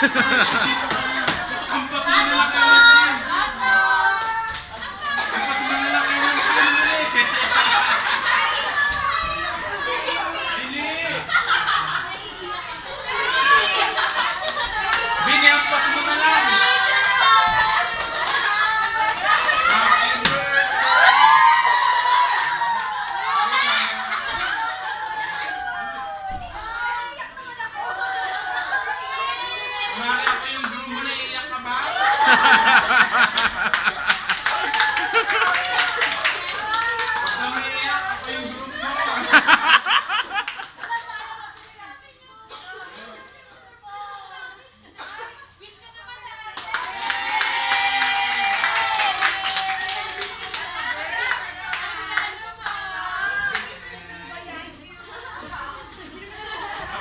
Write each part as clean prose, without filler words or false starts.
Kumpas mo na lang kayo ng kumpas mo na lang kayo ng Bili! Bili, kumpas mo na lang! Mari ako yung groom mo, naiiyak ka ba? Huwag na maiiyak, ako yung groom mo.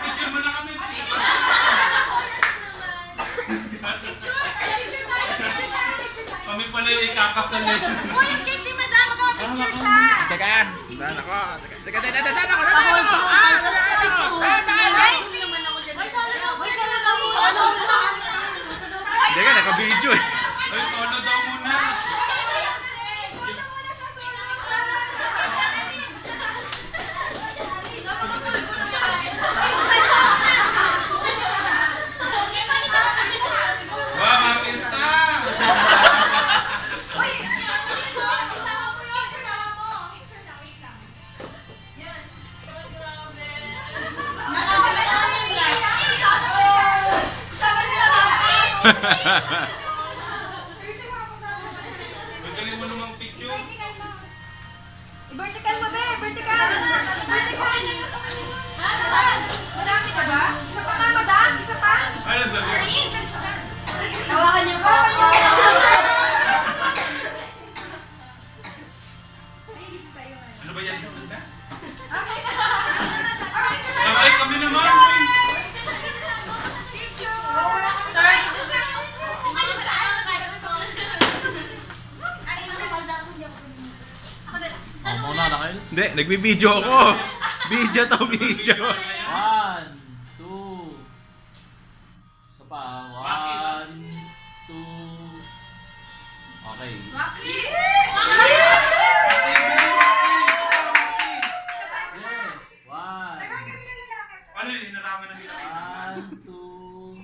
Picture mo na kami. Kami pala yung ikakasal eh. Uy, yung cake ni Madam, magkakapicture siya! Teka, daan ako. Teka, daan ako. Ah, Teka, naka-video eh. Ay, solo daw muna. Wow, artista! Magaling mo namang picture. Vertical mo, be! Vertical! Vertical! Madam! Madami ka ba? Isa pa nga, Madam! Isa pa! Ano sabi? Tawakan niyo po! Ano ba yan? Sanda? Okay na! Ay, kami naman! Sorry! Muna na kayo. Hindi, nagbibideo ako. Video to, video. 1, 2. Isa pa. 1, 2. Okay. One. Ano yun? Inarangan na nila kita. 1, 2.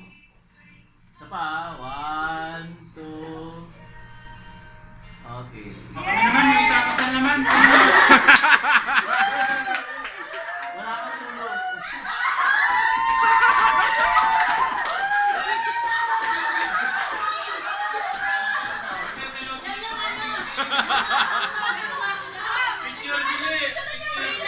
Isa pa. 1, 2. Okay. Baka naman, yung ikakasal naman. Wala kang tulog. Picture, Bili!